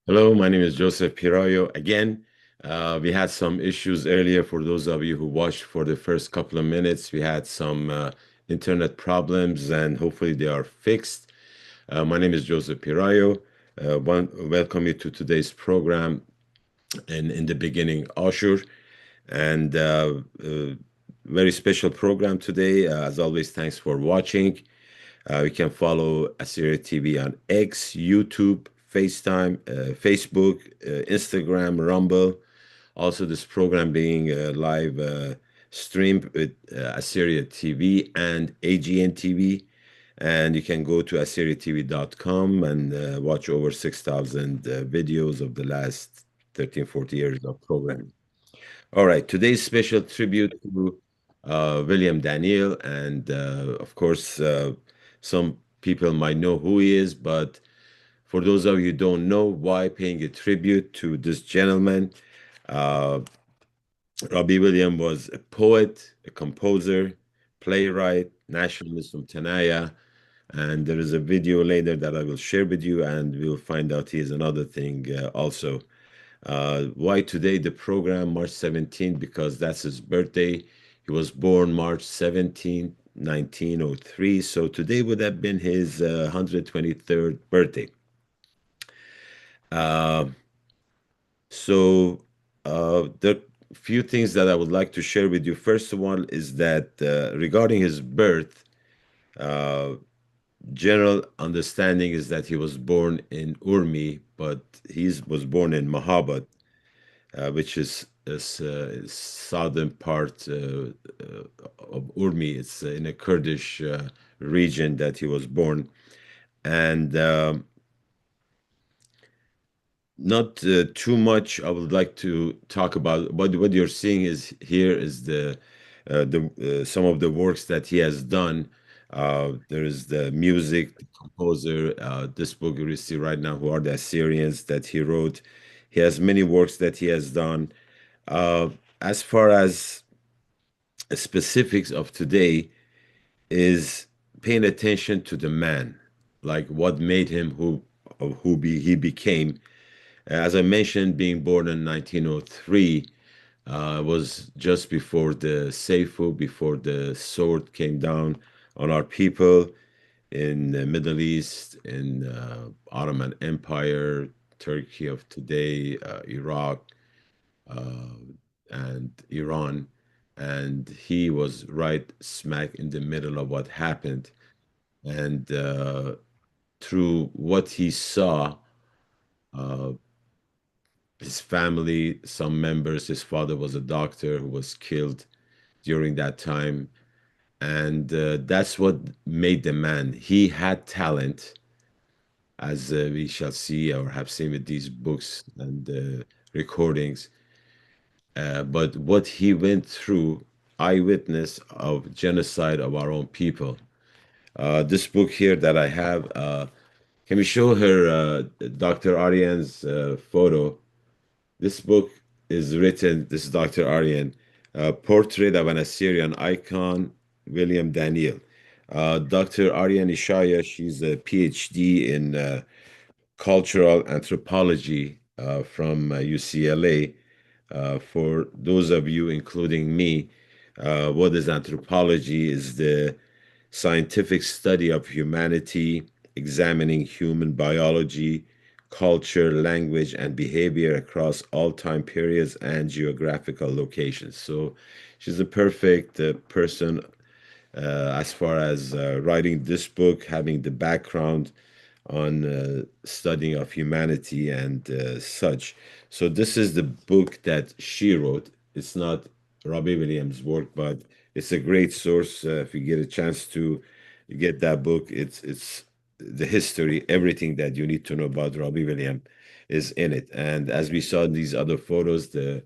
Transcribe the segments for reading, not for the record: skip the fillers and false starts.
Hello, my name is Joseph Pirayo. Again, we had some issues earlier for those of you who watched for the first couple of minutes. We had some internet problems and hopefully they are fixed. My name is Joseph Pirayo. Welcome you to today's program and in the beginning, Ashur. And very special program today. As always, thanks for watching. You can follow Assyria TV on X, YouTube, FaceTime, Facebook, Instagram, Rumble. Also, this program being live streamed with Assyria TV and AGN TV. And you can go to assyriatv.com and watch over 6,000 videos of the last 13, 40 years of programming. All right, today's special tribute to William Daniel, and of course, some people might know who he is, but for those of you who don't know, why paying a tribute to this gentleman? Uh, Robbie Williams was a poet, a composer, playwright, nationalist from Tanaya, and there is a video later that I will share with you, and we'll find out he is another thing also. Why today the program, March 17th? Because that's his birthday. He was born March 17th, 1903. So today would have been his 123rd birthday. Uh, there are a few things that I would like to share with you. First of all, is that regarding his birth, uh, general understanding is that he was born in Urmi, but he was born in Mahabad, which is southern part of Urmi. It's in a Kurdish region that he was born, and not too much. I would like to talk about what you're seeing is here is the some of the works that he has done. There is the music, the composer. This book you see right now, who are the Assyrians that he wrote. He has many works that he has done. Uh, as far as specifics of today is paying attention to the man, like what made him he became. As I mentioned, being born in 1903 was just before the Seifu, before the sword came down on our people in the Middle East, in Ottoman Empire, Turkey of today, Iraq, uh, and Iran. And he was right smack in the middle of what happened. And through what he saw, uh, his family, some members, his father was a doctor who was killed during that time. And that's what made the man. He had talent, as we shall see or have seen with these books and recordings. But what he went through, eyewitness of genocide of our own people. This book here that I have, can we show her Dr. Aryan's photo? This book is written, this is Dr. Aryan, Portrait of an Assyrian Icon, William Daniel. Dr. Aryan Ishaya, she's a PhD in cultural anthropology from UCLA. For those of you, including me, what is anthropology? Is the scientific study of humanity, examining human biology, culture, language, and behavior across all time periods and geographical locations. So she's a perfect person as far as writing this book, having the background on studying of humanity and such. So this is the book that she wrote. It's not Robbie Williams' work, but it's a great source if you get a chance to get that book. It's the history, everything that you need to know about Robbie Williams is in it. And as we saw in these other photos, the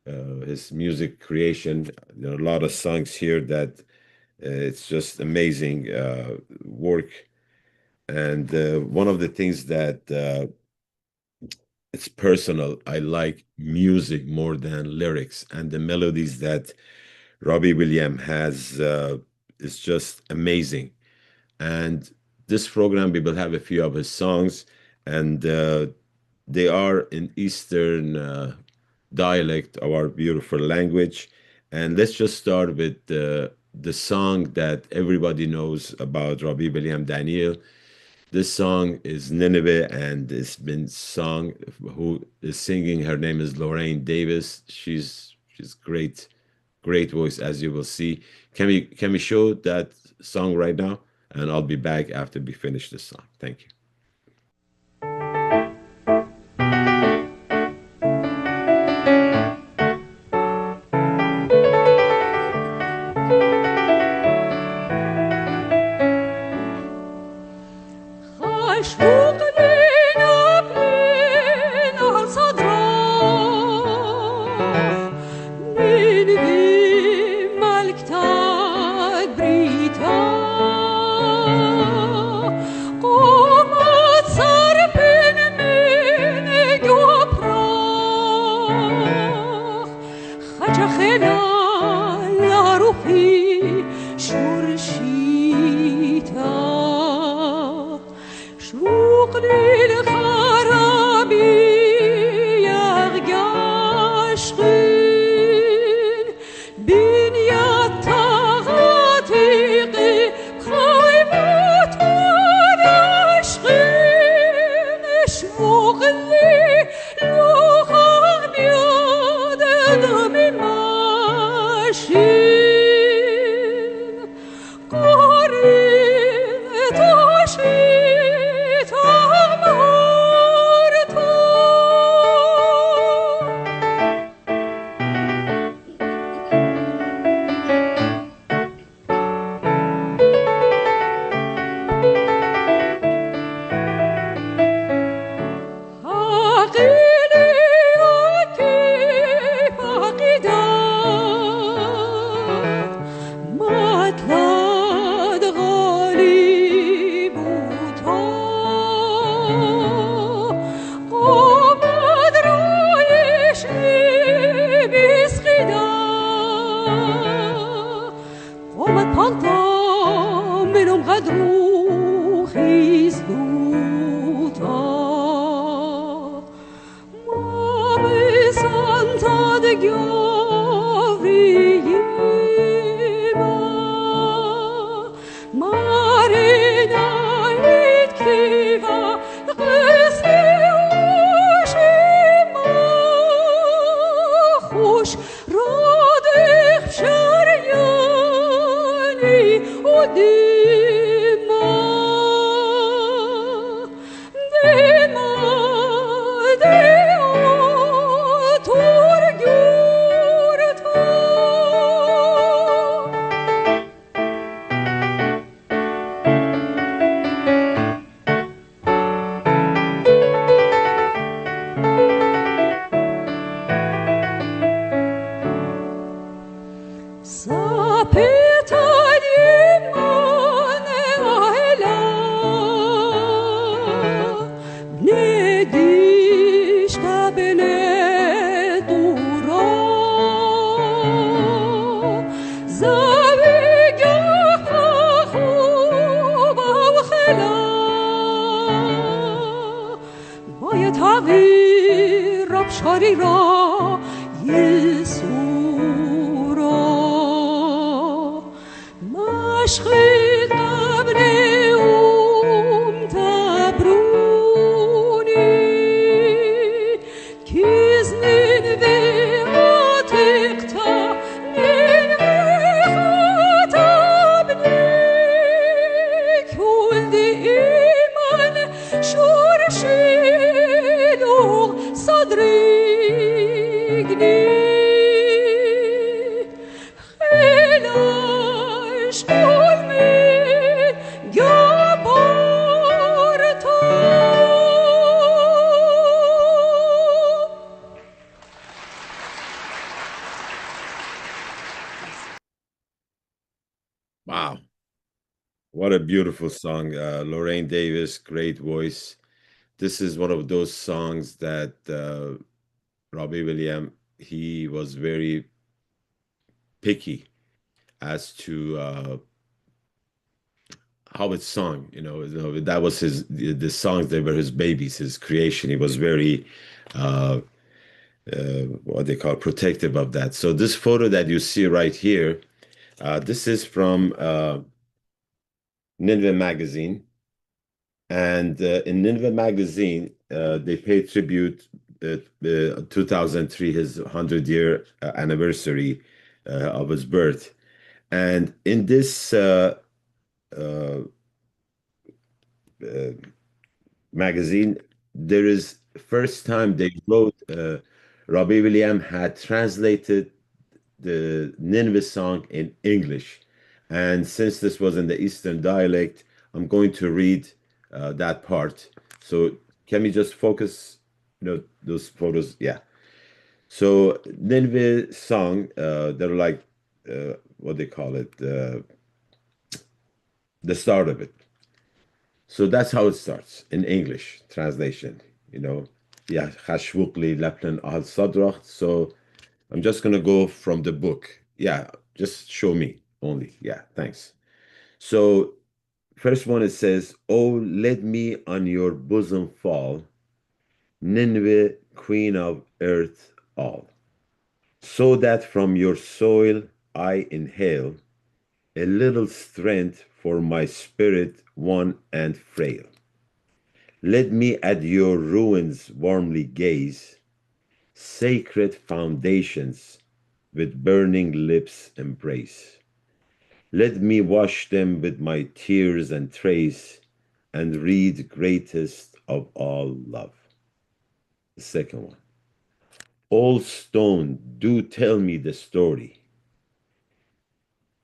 his music creation, there are a lot of songs here that it's just amazing work. And one of the things that it's personal. I like music more than lyrics, and the melodies that Robbie Williams has is just amazing. And this program, we will have a few of his songs, and They are in Eastern dialect of our beautiful language. And let's just start with the song that everybody knows about Rabbi William Daniel. This song is Nineveh, and it's been sung. Who is singing? Her name is Lorraine Davis. She's great, great voice, as you will see. Can we show that song right now? And I'll be back after we finish this song. Thank you. خشوق لنبلين على صدره نينوي ملكتك بريتا قومت صربين من جبراه خجخنا لروحي شرشيتا شوقني الخرابي يغشقين بنيا تغاتيقي خيمات ونشقين شوقني لوخا بيض دمي ماشين قريت وشيت أمهرته عقيلي كيف عقيدات ما تلاد غالب قامت رايش لي بسخدا قامت پانتا منم غدرو خیزدوتا ما بسانتا دگاوریما مارنا ایتکیوا قسی اوشیما خوش رادخ شریانی و دیما دیما دیما تورگورتا Sapetani mane ahela nedish kabene dura zaviga khuba khela باید تغییر آبشاری را یسوع را مشقی قبر تبرونی کیزنین و عتیقتا نین خطابنی کل ایمان شورشیلو صدریگنی خیلاش قلمی گبارتا Wow, what a beautiful song. Lorraine Davis, great voice. This is one of those songs that Robbie Williams, he was very picky as to how it's sung. That was the songs. They were his babies, his creation. He was very uh, what they call protective of that. So this photo that you see right here, this is from Nineveh magazine, and in Nineveh magazine, they paid tribute 2003, his 100-year anniversary of his birth. And in this uh, uh, magazine, there is first time they wrote Robbie Williams had translated the Nineveh song in English. And since this was in the Eastern dialect, I'm going to read that part. So can we just focus, those photos? Yeah. So Nineveh song, they're like, what they call it, the start of it. So that's how it starts in English translation, you know. Yeah, Khashwukli Laplan al Sadrach. So I'm just gonna go from the book. Yeah, just show me only. Yeah, thanks. So first one it says, "Oh, let me on your bosom fall, Nineveh, queen of earth all, so that from your soil I inhale a little strength for my spirit one and frail. Let me at your ruins warmly gaze, sacred foundations with burning lips embrace. Let me wash them with my tears and trace, and read greatest of all love." The second one. "Old stone, do tell me the story,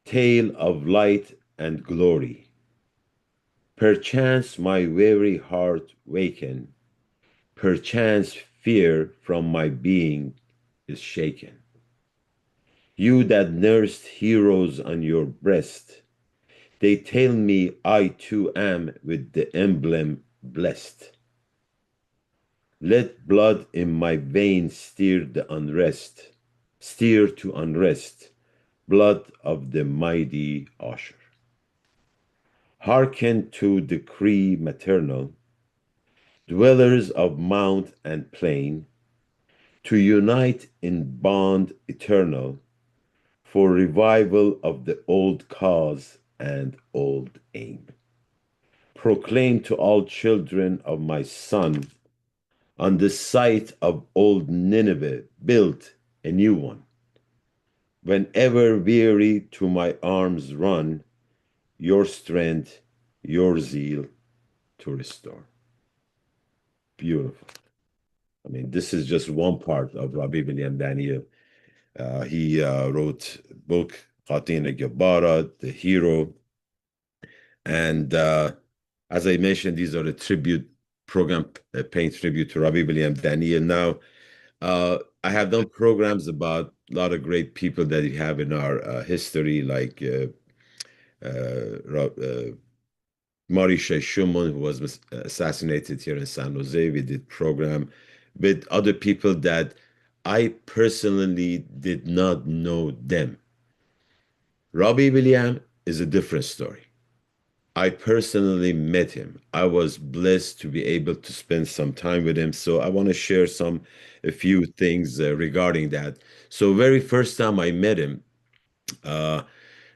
tale of light and glory. Perchance my weary heart waken, perchance fear from my being is shaken. You that nursed heroes on your breast, they tell me I too am with the emblem blessed. Let blood in my veins steer to unrest, blood of the mighty Ashur. Hearken to decree maternal, dwellers of mount and plain, to unite in bond eternal, for revival of the old cause and old aim. Proclaim to all children of my son, on the site of old Nineveh, built a new one. Whenever weary to my arms run, your strength, your zeal to restore." Beautiful. I mean, this is just one part of Rabbi William Daniel. He wrote book Qatina Gabbara, The Hero, and as I mentioned, these are the tribute program paying tribute to Rabbi William Daniel. Now, I have done programs about a lot of great people that we have in our history, like Marisha Schumann, who was assassinated here in San Jose. We did program with other people that I personally did not know them. Robbie Williams is a different story. I personally met him. I was blessed to be able to spend some time with him. So I want to share a few things regarding that. So very first time I met him, uh,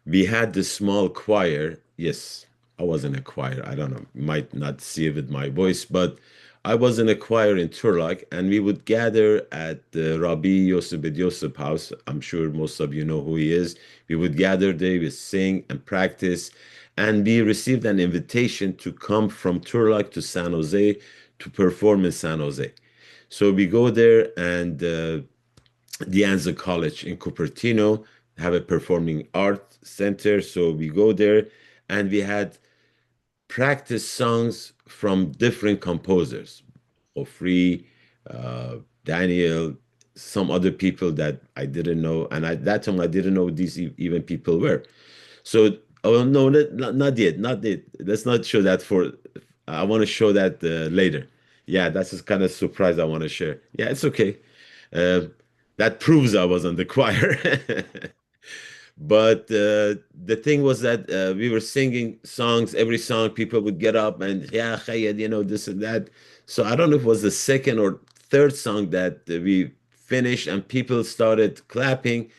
we had this small choir. Yes, I was in a choir. I don't know, might not see it with my voice, but I was in a choir in Turlock, and we would gather at the Rabbi Yosef Bed Yosef house. I'm sure most of you know who he is. We would gather there, we sing and practice, and we received an invitation to come from Turlock to San Jose to perform in San Jose. So we go there, and De Anza College in Cupertino have a performing art center. So we go there, and we had practice songs from different composers, Ofri, uh, Daniel, some other people that I didn't know. And at that time, I didn't know these even people were. So, oh no, not yet, not yet. Let's not show that for. I want to show that later. Yeah, that's just kind of surprise I want to share. Yeah, it's okay. Uh, that proves I was on the choir. But the thing was that we were singing songs. Every song, people would get up and yeah, Khayyad, this and that. So I don't know if it was the second or third song that we finished, and people started clapping.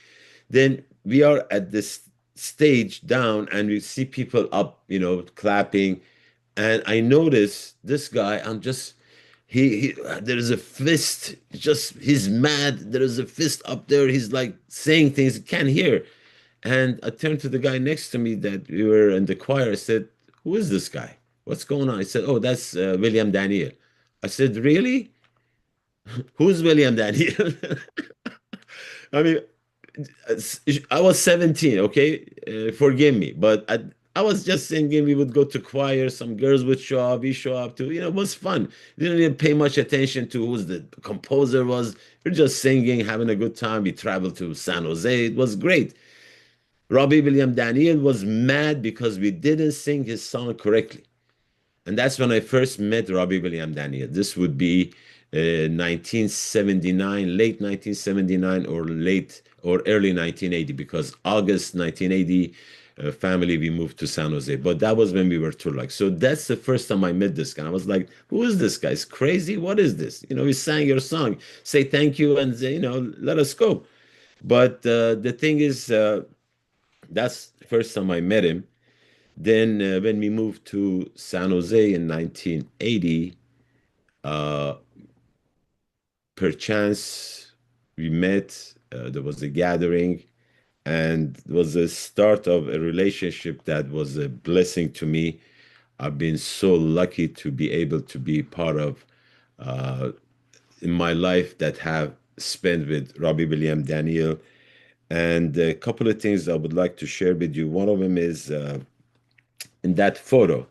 Then we are at this stage down, and we see people up, clapping. And I notice this guy. I'm just he there is a fist. Just he's mad. There is a fist up there. He's like saying things he can't hear. And I turned to the guy next to me that we were in the choir. I said, "Who is this guy? What's going on?" I said, "Oh, that's William Daniel." I said, "Really? Who's William Daniel?" I mean, I was 17, okay? Forgive me, but I was just singing. We would go to choir, some girls would show up, we show up too. It was fun. We didn't even pay much attention to who the composer was. We're just singing, having a good time. We traveled to San Jose. It was great. Robbie William Daniel was mad because we didn't sing his song correctly. And that's when I first met Robbie William Daniel. This would be 1979, late 1979 or late or early 1980, because August 1980, family, we moved to San Jose. But that was when we were tour like. So that's the first time I met this guy. I was like, who is this guy? It's crazy. What is this? We sang your song. Say thank you and, let us go. But the thing is, that's the first time I met him. Then when we moved to San Jose in 1980, uh, perchance we met. There was a gathering, and it was the start of a relationship that was a blessing to me. I've been so lucky to be able to be part of uh, in my life that have spent with Robbie William Daniel. And a couple of things I would like to share with you. One of them is in that photo.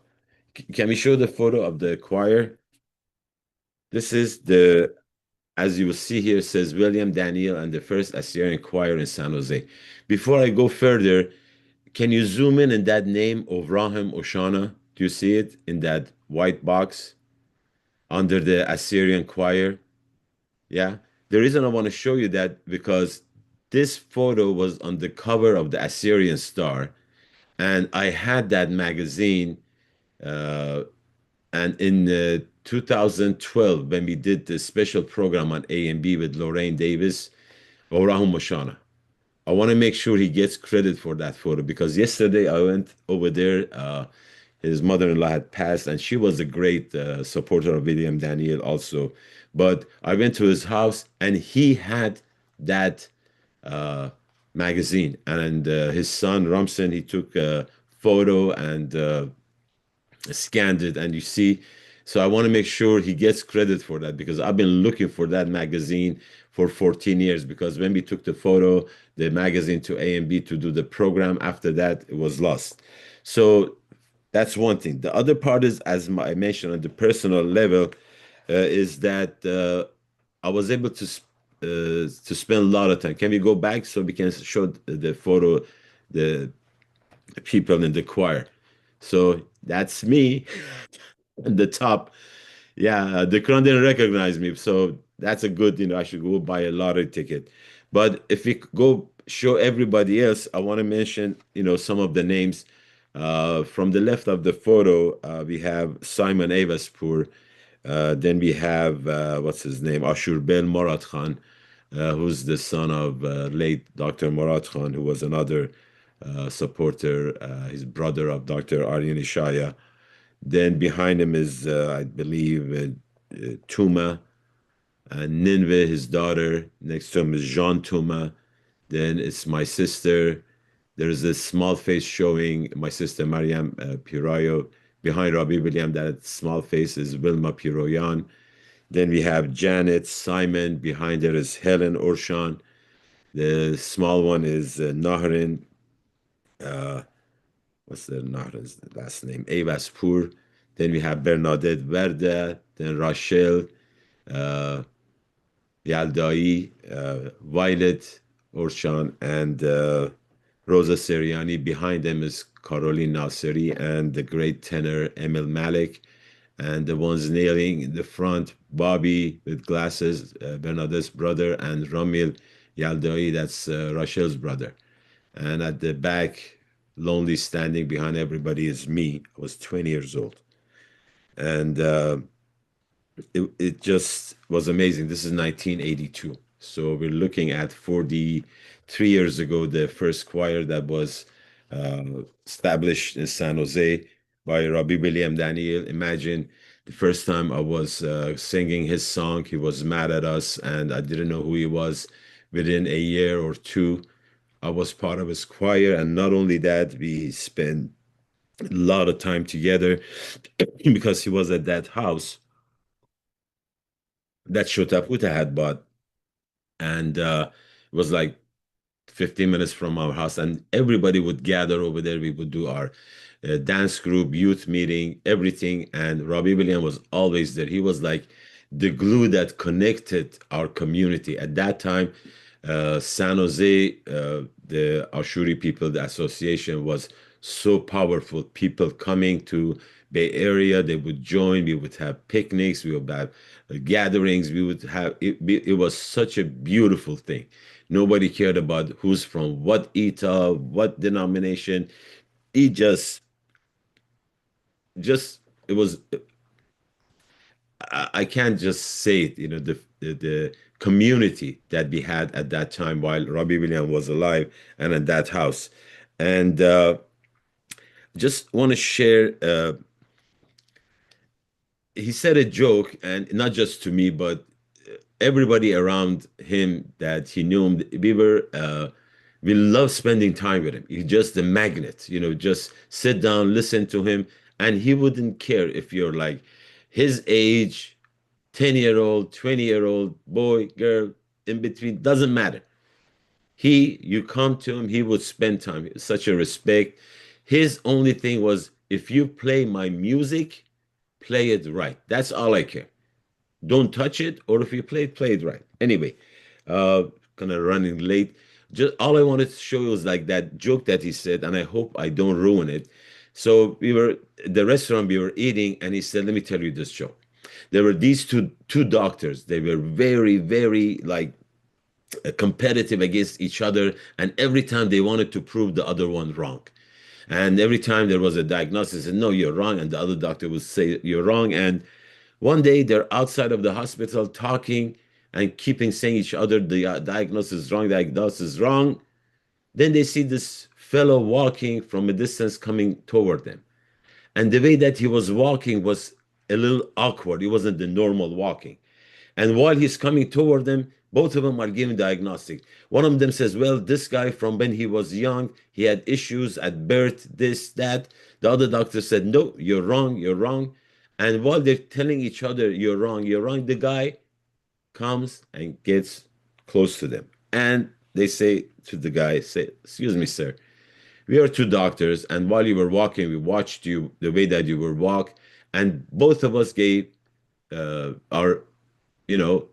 Can we show the photo of the choir? This is as you will see here, it says William Daniel and the First Assyrian Choir in San Jose. Before I go further, can you zoom in that name of Rahim Oshana? Do you see it in that white box under the Assyrian Choir? Yeah. The reason I want to show you that because this photo was on the cover of the Assyrian Star, and I had that magazine. Uh, And in 2012, when we did the special program on A&B with Lorraine Davis, Orahum Moshana, I want to make sure he gets credit for that photo because yesterday I went over there. His mother-in-law had passed, and she was a great supporter of William Daniel also. But I went to his house, and he had that uh, magazine. And his son, Ramson, he took a photo and scanned it, and you see. So I want to make sure he gets credit for that because I've been looking for that magazine for 14 years, because when we took the photo, the magazine to A and B to do the program, after that it was lost. So that's one thing. The other part is, as I mentioned on the personal level, is that I was able to spend a lot of time. Can we go back so we can show the photo, the people in the choir? So that's me at the top. Yeah, the crown didn't recognize me. So that's a good, I should go buy a lottery ticket. But if we go show everybody else, I want to mention, some of the names. From the left of the photo, we have Simon Avaspur. Then we have, what's his name? Ashur Ben Morat Khan, who's the son of late Dr. Morat Khan, who was another supporter, his brother of Dr. Aryan Ishaya. Then behind him is, I believe, Tuma, Ninve, his daughter. Next to him is Jean Tuma. Then it's my sister. There's a small face showing my sister Mariam Pirayo. Behind Robbie William, that small face is Wilma Piroyan. Then we have Janet Simon. Behind there is Helen Orshan. The small one is Nahrin. Uh, what's the Nahrin's last name? Avaspur. Then we have Bernadette Verde. Then Rachel. Uh, Yaldai, Violet Orshan, and Rosa Seriani. Behind them is Caroline Nasiri and the great tenor Emil Malik. And the ones kneeling in the front, Bobby with glasses, Bernadette's brother, and Ramil Yaldai, that's Rachel's brother. And at the back, lonely standing behind everybody is me. I was 20 years old. And it just was amazing. This is 1982. So we're looking at 43 years ago, the first choir that was uh, established in San Jose by Rabbi William Daniel. Imagine the first time I was singing his song, he was mad at us, and I didn't know who he was. Within a year or two, I was part of his choir, and not only that, we spent a lot of time together because he was at that house that Shotaputa had bought, and it was like 15 minutes from our house, and everybody would gather over there. We would do our dance group, youth meeting, everything. And Robbie Williams was always there. He was like the glue that connected our community. At that time, San Jose, the Ashuri people, the association was so powerful. People coming to Bay Area, they would join. We would have picnics. We would have gatherings. We would have it was such a beautiful thing. Nobody cared about who's from what ETA, what denomination. It just it was. I can't just say it. You know the community that we had at that time while Robbie Williams was alive and at that house, and just want to share. He said a joke, and not just to me, but everybody around him that he knew him. We love spending time with him. He's just a magnet, just sit down, listen to him, and he wouldn't care if you're like his age, 10-year-old, 20-year-old, boy, girl, in between, doesn't matter. You come to him, he would spend time. Such a respect. His only thing was, if you play my music, play it right. That's all I care. Don't touch it, or if you play it right. Anyway, uh, kind of running late. Just all I wanted to show you was like that joke that he said, and I hope I don't ruin it. So we were at the restaurant, we were eating, and he said, "Let me tell you this joke." There were these two doctors. They were very, very like competitive against each other, and every time they wanted to prove the other one wrong. And every time there was a diagnosis, and no, you're wrong, and the other doctor would say you're wrong. And one day they're outside of the hospital talking and keeping saying each other the diagnosis is wrong, diagnosis is wrong. Then they see this fellow walking from a distance coming toward them. And the way that he was walking was a little awkward. It wasn't the normal walking. And while he's coming toward them, both of them are giving diagnostic. One of them says, "Well, this guy from when he was young, he had issues at birth, this, that." The other doctor said, "No, you're wrong, you're wrong." And while they're telling each other, you're wrong, the guy comes and gets close to them. And they say to the guy, say, "Excuse me, sir. We are two doctors, and while you were walking, we watched you, the way that you were walk, and both of us gave our, you know,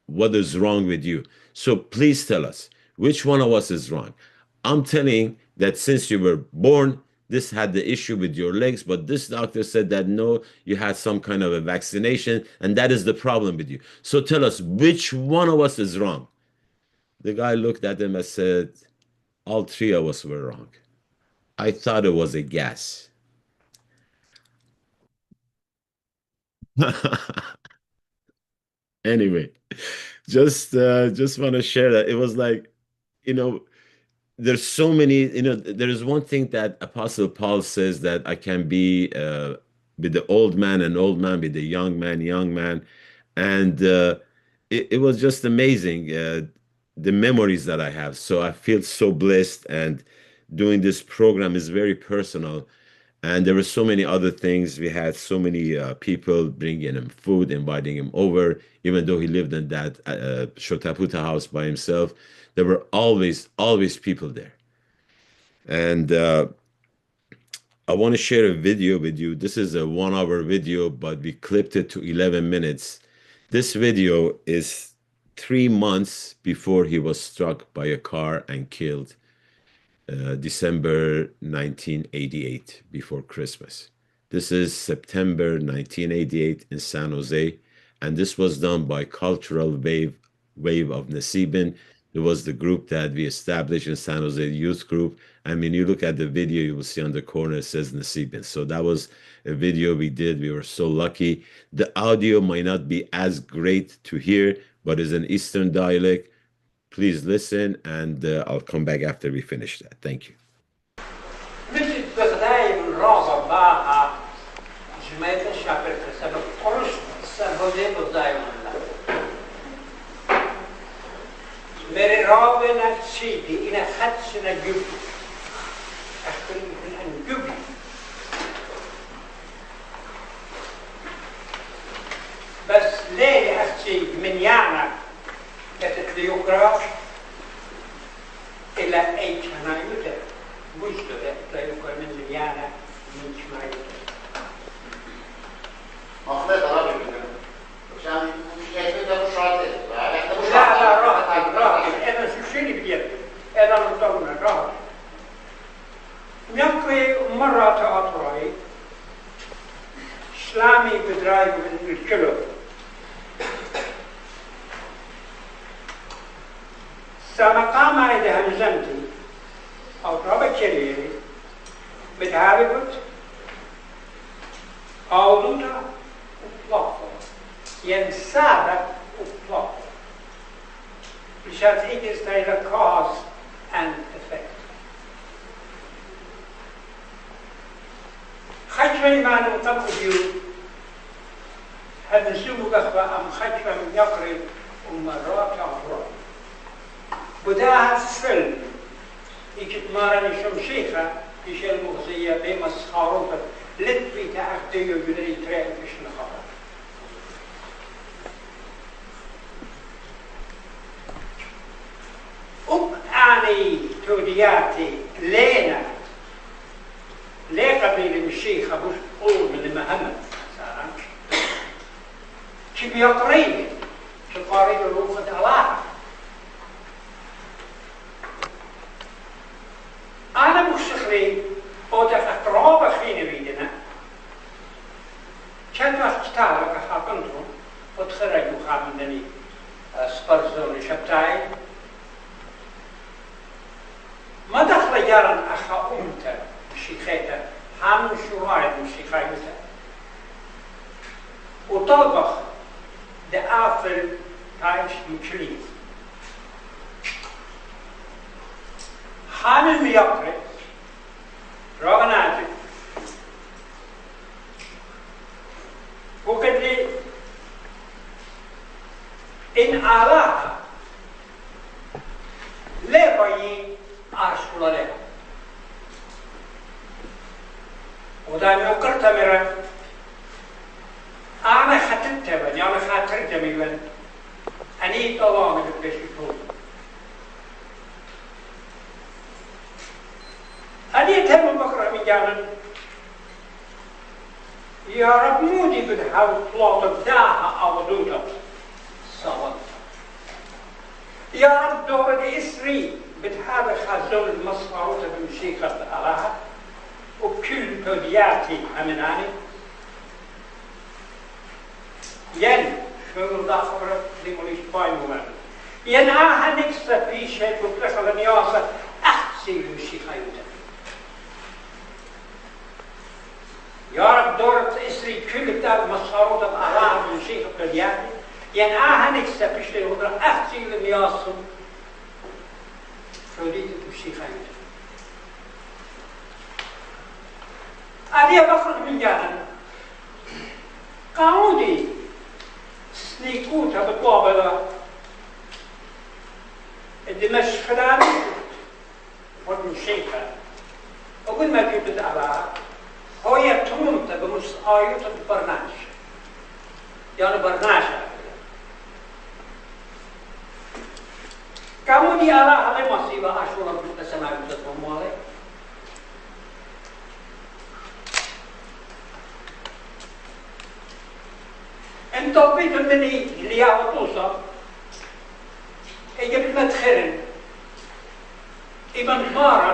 what is wrong with you. So please tell us which one of us is wrong. I'm telling that since you were born, this had the issue with your legs, but this doctor said that no, you had some kind of a vaccination, and that is the problem with you. So tell us which one of us is wrong." The guy looked at him and said, "All three of us were wrong. I thought it was a gas." Anyway, just want to share that. It was like, you know, there's so many, there is one thing that Apostle Paul says, that I can be with the old man, and old man with the young man. And it was just amazing, the memories that I have. So I feel so blessed, and doing this program is very personal. And there were so many other things. We had so many people bringing him food, inviting him over, even though he lived in that Shotaputa house by himself. There were always people there. And I want to share a video with you. This is a 1 hour video, but we clipped it to 11 minutes. This video is 3 months before he was struck by a car and killed, December 1988, before Christmas. This is September 1988 in San Jose, and this was done by Cultural Wave of Nasibin. It was the group that we established in San Jose, youth group. I mean, you look at the video, you will see on the corner it says Nasibin. So that was a video we did. We were so lucky. The audio might not be as great to hear, but it's an Eastern dialect. Please listen, and I'll come back after we finish that. Thank you. مثل بغداد الرابع باها جمعية الشعب سبب قرش سنهودي بغداد الله مری رابنا سيدي إنا خدسنا جبي أخبرني أن جبي بس ليه أختي من يعنى كتت ليقرأ إلى أي كان يدر مجدد لا يقرأ من يعنى من كما يدر مخلط رابط عشان يكتب الشاطئ لا راحت أنا شوني بيد أنا مطمئن راحت نقي مرة أطرأي إسلامي بدراي من الكلو سمقام عيد همزمتي أو طرابة كريري بتهاببت أولوتا وطلافة ينسابة وطلافة because it is the cause and effect. خجل ما ننتقد هذا السوق أم خجل من يقرب ومرات أخرى بداها فيلم يكتمارني شمشيخة في المغزية بمسخاروطة لتبي تأخذي وجدري ترين فيش الخبر أعني تودياتي لينا ليه قبيل الشيخة مش قول من المهمة مثلا كيف يقريب تقارب الروفة الله أنا مستخري أو أقرب خيني بيدنا كان أختارك حاقنتهم وتخرجوا خامدني سبرزوني شبتاي ما دخل جارا أخا أمتا شيخيتا هم شوارد شيخايتا وطلبخ دافل تايش مكليف حامل ميقري رغناتي وقد لي إن آلاها لا بي أشكر له ودائما يقرت مرة أنا خطرت بني أنا خاطرت بني أني طلع من البشر أني تهم بكرة من جانب يا رب مودي بدها طلعت بداها أو دوتا صوت يا رب دور إسري بتحاب خازون المصفوطة بمشيخة الله وكل تودياتي أمناني ين شغل داخل لموليش باي موان ين نكسة في شيء وتلخل نياسة أحسي المشيخة يوتا يا رب دورت إسري كل تاب مصفوطة الله بمشيخة تودياتي ين نكسة في شيء وتلخل أحسي المياسة فوليت الشيخين. أنا بخرج من جانا قاودي سنيكوتا بطوابلا الدمشق فلاني ومن شيخة أقول ما جبت على هو يتمنت بمس آيوت البرناش يعني برناشة kamu di Allah hale masih ba ashura buta sama buta tomole انتو بيت مني اللي توصل يجب مدخرن ابن مارا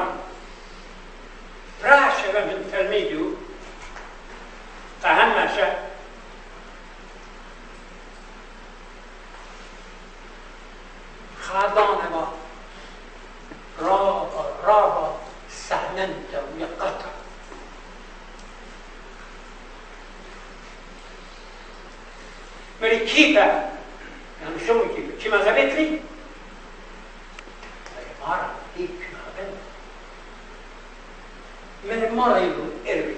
راشة من تلميذه تهمش خادان ما مري كيبا يعني شو كيبا كما غبت لي مرة كيف كما غبت من مرة يقول إربي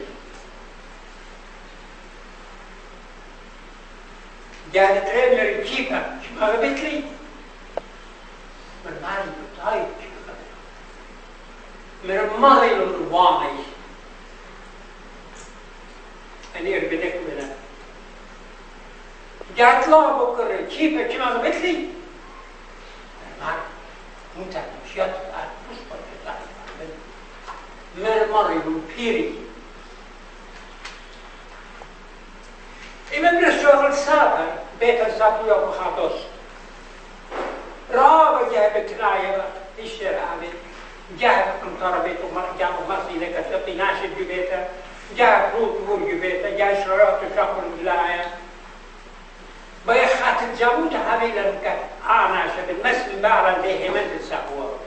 قالت لي مري كيبا كما غبت لي من مرة يقول طيب كما غبت من مرة يقول وامي أنا إربي لك منها قالت له بكرة كيف كما غبت لي مرة متى مشيت من مرة يقول بيري إما من الشغل سابر بيت السابر يوم خاطوس رابع جابت راية اشترى عمل جاب قمطار بيته جاب مصيلة كسبتي ناشد جبيته جاب روت مور جبيته جاب شرارات شخر الجلاية بيخات الجابوت هذه لنك ناشد المسلم بعلا ليه من السابوة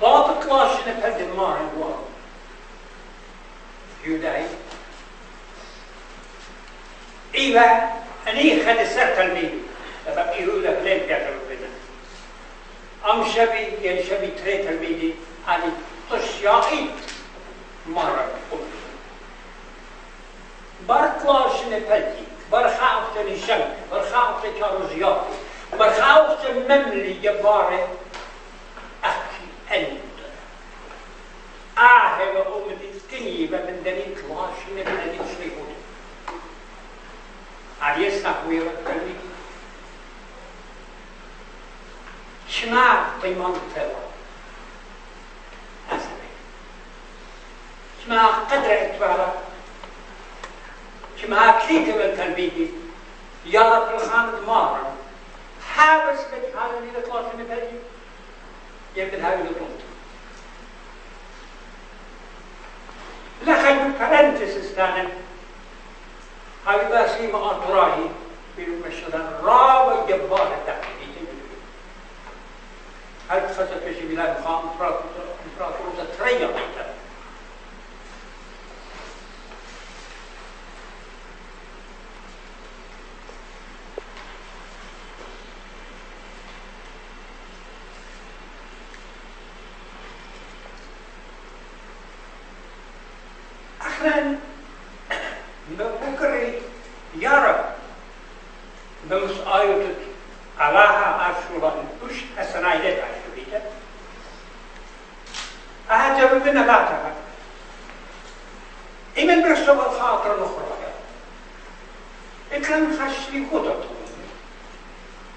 لا تطلعش نفد الماء الوارد يوداي إيوه أني خد السرطة الميدي سبب إيهودة فلين بيعتبر بنا أم شبي ين شبي تريت الميدي أني تشيائي مرة بقول برطلاش نفدي برخاوتني شنك برخاوتني كاروزياتي برخاوتني مملي جباري أنت وأمتي سكنيبة من دني كلاش من دني شريكوت عريس نحوي وكلمي شمع قيمان توا أسمي شمع قدر اتوالا شمع كليك من تلبيدي يا رب الخان مارا حابس بتحالي لكلاش من دني يمكن هاي الأمور لا خلوا بارنتسس تانا هاي باسي ما أطراهي بالمشهد رابع جبارة تحديد هاي تخصص في بلاد خام إمبراطور تريا أخلاً بكري يارب بمس آيوتك علاها أشورا وش أسنايدت أشوريتا أهجب بنا باتها إمن برسول الخاطر الأخرى إكلام خشري خطط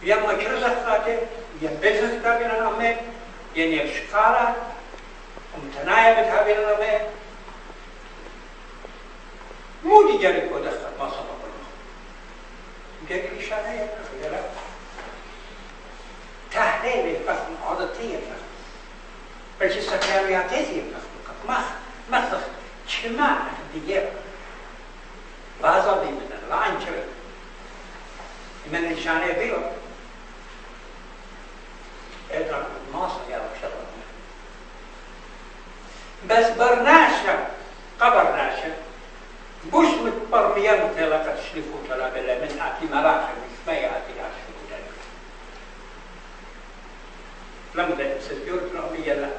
يما كرزة خاطر يم بزنس تابين الأمين ين يبشقارة ومتنايا بتابين الأمين مو دي جاري كو دخل ما صبر جاك إشارة يا أخي لا تحليل الفهم عادتية الفهم بل سكرياتية الفهم مخ شماع ديار بعض دي من العنجر من الشانة بيو إدراك الماصر يا رب شرط بس برناشا قبرناشا بوش متبرميان تلاقى تشريفو تلاقى بلا من أعطي مراحل مش ما يعطي عشرو تلاقى لم ده سجور برمية لا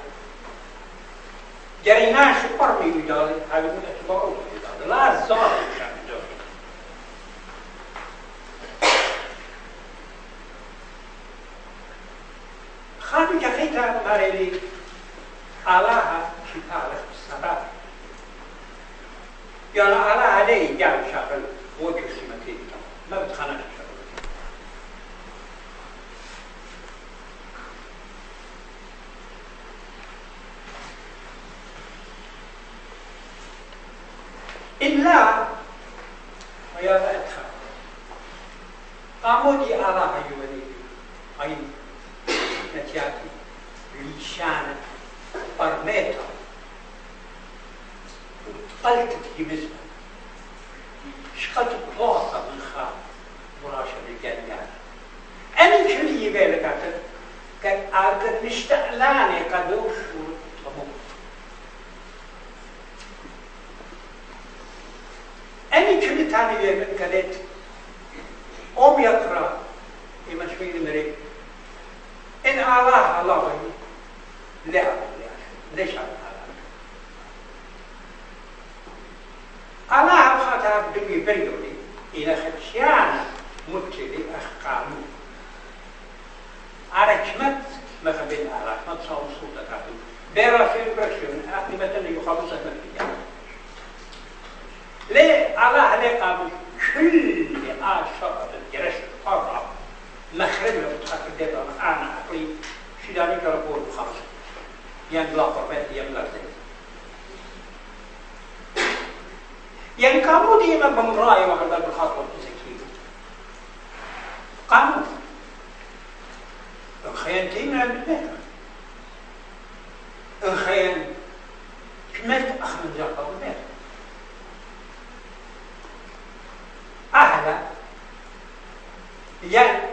جريناش برمي ويدالي هذا من أتباعه ويدالي لا ظالم شان جوري خادو جاكيتا ماريلي علاها شفالة السباب يعني على عليه جاب شغل وجه سمتين ما بتخنق شغل إلا ويا أدخل عمودي على هيولي أي نتياتي ليشانة برميتا قلت جمزة شقلت بلاصة من خاب مراشة الجنات أنا شلي بالك أعتقد كان أعتقد مشتعلاني قدوش وطموح كل تاني كدت أم يقرأ يمشي المريض إن الله غني لا ليش الله خاطر بدي بردوني إلى خدشان متلي أخقامي أركمت ما خبين أركمت صوم صوتك أخي بيرا في البرشون أخي مثلا يخلص المريض ليه الله ليه قام كل آشار الجرش قرب مخرب له تخاطر ديتا أنا أقلي شداني كربور بخمس ينبلا قربات ينبلا زين يعني كانوا ديما بمراي وغلبا بالخاطر تسكينه قانون الخيانتين من البيت الخيان كملت أخ من جاقة البيت أهلا يعني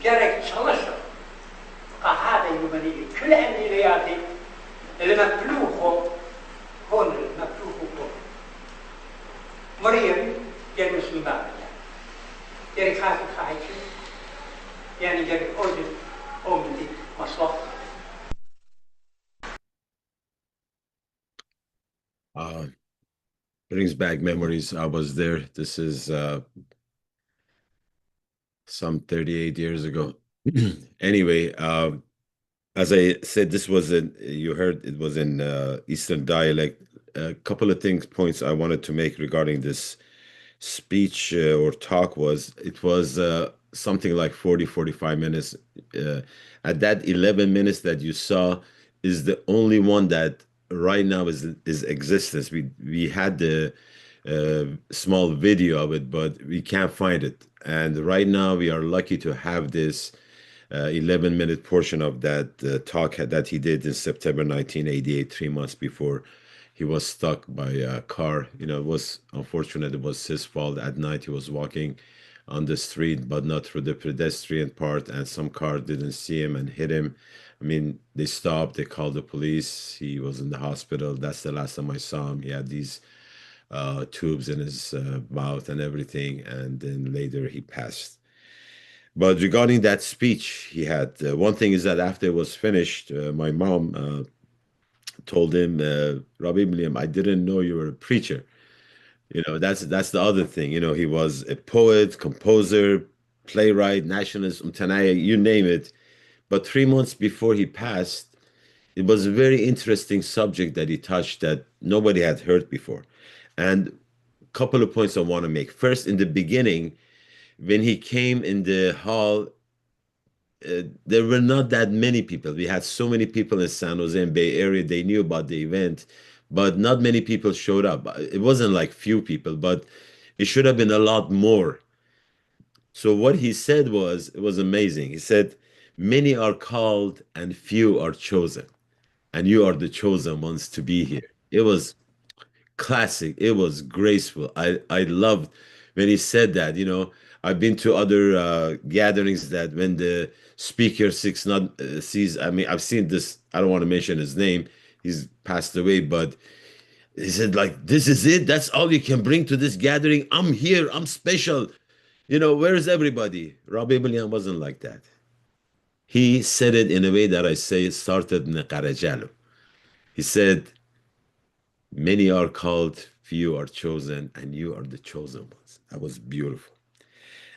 جارك تشلشر هذا يمني كل أمنياتي اللي مبلوغه هون مبلوغه مريم يعني مسلمة يعني خاطر خايف يعني جارك أوجد أمتي مصلحة Uh, brings back memories. I was there. This is some 38 years ago. Anyway, as I said, this was in, you heard it was in Eastern dialect. A couple of things, points I wanted to make regarding this speech or talk was it was something like 40, 45 minutes. Uh, at that 11 minutes that you saw is the only one that right now is existence. We had the small video of it, but we can't find it. And right now we are lucky to have this 11-minute portion of that talk that he did in September 1988, 3 months before he was struck by a car. You know, it was unfortunate. It was his fault. At night, he was walking on the street, but not through the pedestrian part, and some car didn't see him and hit him. I mean, they stopped, they called the police. He was in the hospital. That's the last time I saw him. He had these tubes in his mouth and everything, and then later he passed. But regarding that speech he had, one thing is that after it was finished, my mom told him, Rabbi William, I didn't know you were a preacher. You know, that's the other thing. You know, he was a poet, composer, playwright, nationalist, umtanaya, you name it. But 3 months before he passed, it was a very interesting subject that he touched that nobody had heard before. And a couple of points I want to make. First, in the beginning, when he came in the hall, there were not that many people. We had so many people in San Jose and Bay Area. They knew about the event, but not many people showed up. It wasn't like few people, but it should have been a lot more. So what he said was, it was amazing. He said, many are called and few are chosen, and you are the chosen ones to be here. It was classic. It was graceful. I loved when he said that. You know, I've been to other gatherings that when the speaker sees not sees. I mean, I've seen this. I don't want to mention his name. He's passed away, but he said like, "This is it. That's all you can bring to this gathering. I'm here. I'm special. You know, where's everybody?" Robbie Williams wasn't like that. He said it in a way that I say it started in Qarajalo. He said, many are called, few are chosen, and you are the chosen ones. That was beautiful.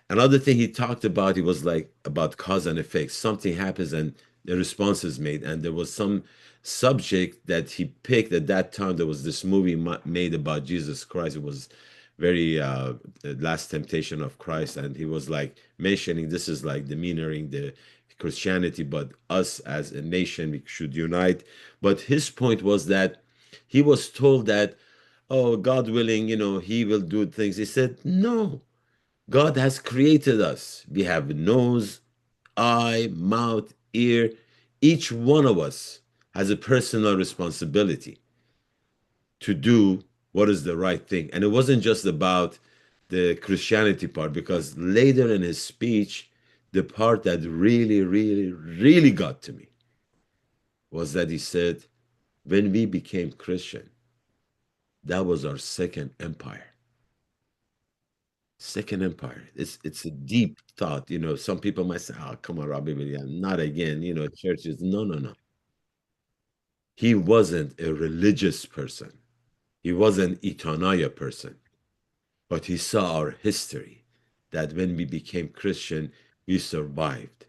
Another thing he talked about, he was like about cause and effect. Something happens and the response is made. And there was some subject that he picked at that time. There was this movie made about Jesus Christ. It was very the last temptation of Christ. And he was like mentioning this is like demeanoring the Christianity, but us as a nation, we should unite. But his point was that he was told that, oh, God willing, you know, he will do things. He said, no, God has created us. We have nose, eye, mouth, ear. Each one of us has a personal responsibility to do what is the right thing. And it wasn't just about the Christianity part, because later in his speech, the part that really, really, really got to me was that he said, when we became Christian, that was our second empire. Second Empire. It's a deep thought. Some people might say, "Oh, come on, Robbie Williams, not again." Churches. No, no, no. He wasn't a religious person. He wasn't Itanaya person, but he saw our history. That when we became Christian, we survived.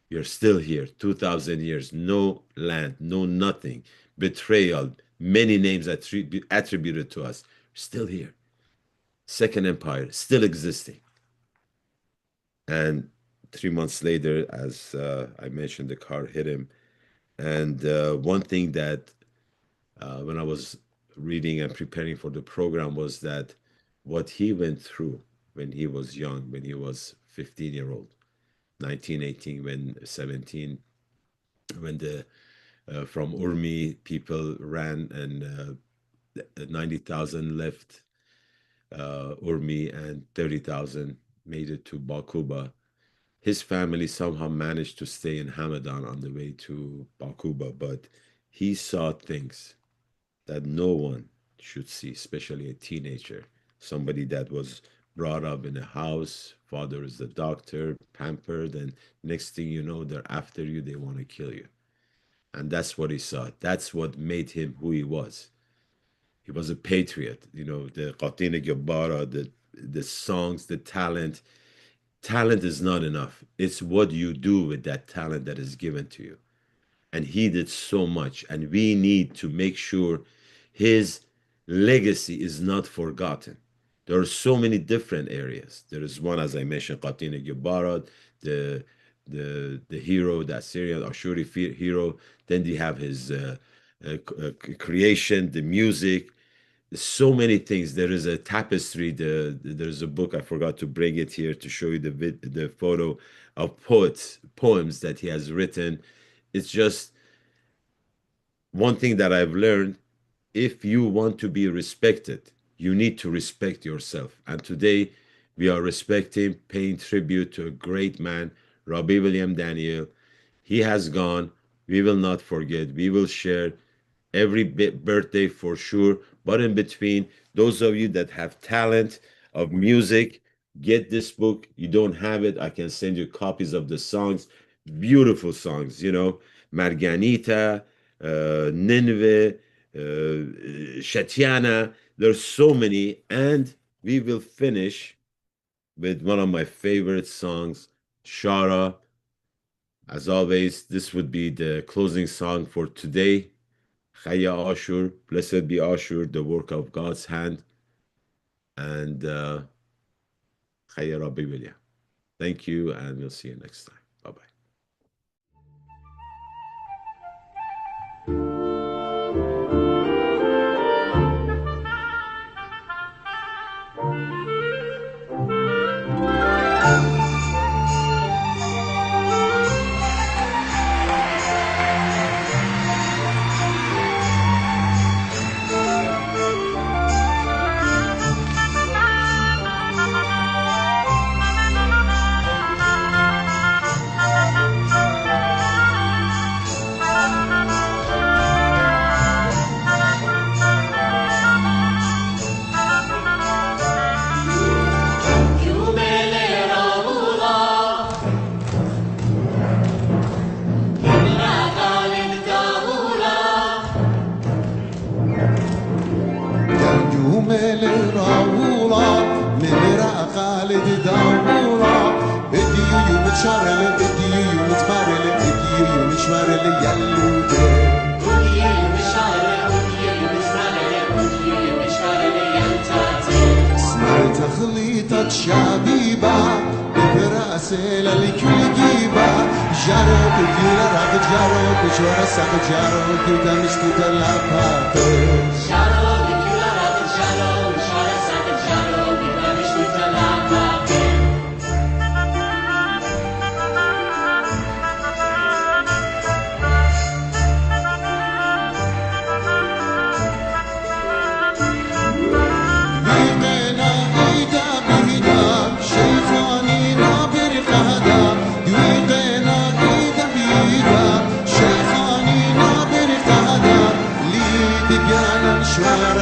You're still here, 2,000 years, no land, no nothing, betrayal, many names attributed to us. Still here. Second Empire, still existing. And 3 months later, as I mentioned, the car hit him. And one thing that when I was reading and preparing for the program was that what he went through when he was young, when he was 15-year-old, 19, 18, when 17, when the from Urmi people ran and 90,000 left Urmi and 30,000 made it to Bakuba. His family somehow managed to stay in Hamadan on the way to Bakuba, but he saw things that no one should see, especially a teenager, somebody that was brought up in a house, father is the doctor, pampered, and next thing you know, they're after you, they want to kill you. And that's what he saw. That's what made him who he was. He was a patriot, the Qatina Gabbara, the songs, the talent. Talent is not enough. It's what you do with that talent that is given to you. And he did so much. And we need to make sure his legacy is not forgotten. There are so many different areas. There is one, as I mentioned, Qatina Gibbarat, the hero, the Assyrian Ashuri hero. Then you have his creation, the music, so many things. There is a tapestry. There's a book, I forgot to bring it here to show you the photo of poems that he has written. It's just one thing that I've learned. If you want to be respected, you need to respect yourself. And today we are respecting, paying tribute to a great man, Robbie William Daniel. He has gone. We will not forget. We will share every birthday for sure. But in between, those of you that have talent of music, get this book. You don't have it, I can send you copies of the songs. Beautiful songs, Marganita, Nineveh, Shatiana. There's so many. And we will finish with one of my favorite songs, Shara. As always, this would be the closing song for today. Pirayou Ashur, blessed be Ashur, the work of God's hand. And Chaya Rabbi William. Thank you, and we'll see you next time. Bye-bye. Shara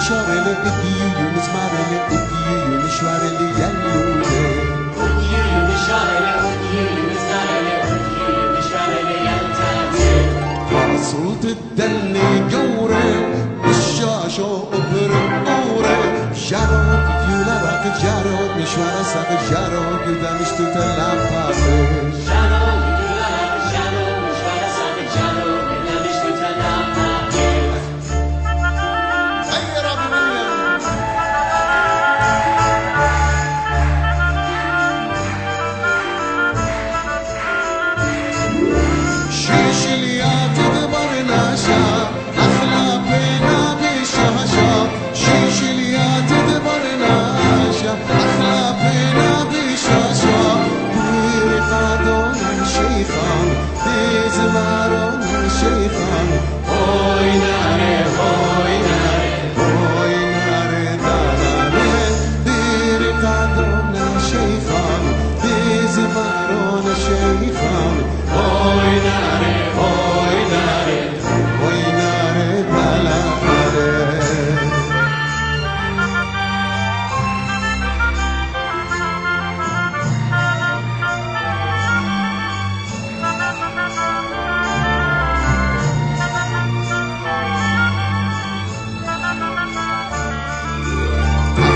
çareli ediyün izmareli ediyün işvareli yellude ediyün işareli ediyün izmareli ediyün işvareli yeltate Hasult الدني جوري الشاشة وبر قوري جارود يولا راك جارود مشوارا ساق جارود يودا مشتو تلام بابش جارود يولا راك جارود مشوارا ساق جارود يودا مشتو تلام بابش أي رب مليون شيش اليات دبر ناشا أخلا بينا بشاشا شيش اليات دبر ناشا أخلا بينا بشاشا بيقادون شيخان بزمارون شيخان هوي ناري هوي ناري هوي ناري داري بيقادون شيخان بزمارون شيخان هوي ناري هوي ناري هوي ناري داري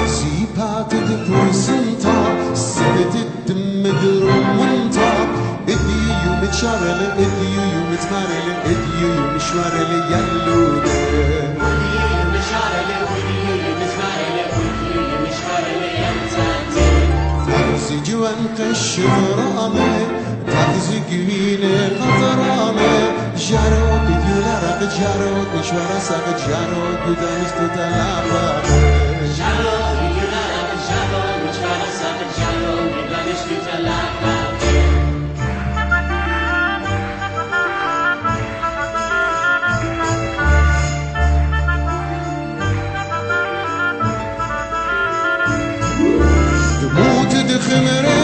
زيبات دبوسنتا سبت الدم درمنتا اديو متشارل اديو متمارل اديو مشوارل يلود اديو مشارل اديو متمارل اديو مشوارل يلتاتي تغزي جوان كالشغرامي تغزي قوين قطرامي جارود اديو لارق جارود مشوار ساق جارود قدامش تتلابا جارود اديو لارق جارود مشوار ساق جارود قدامش تتلابا تموت دخمري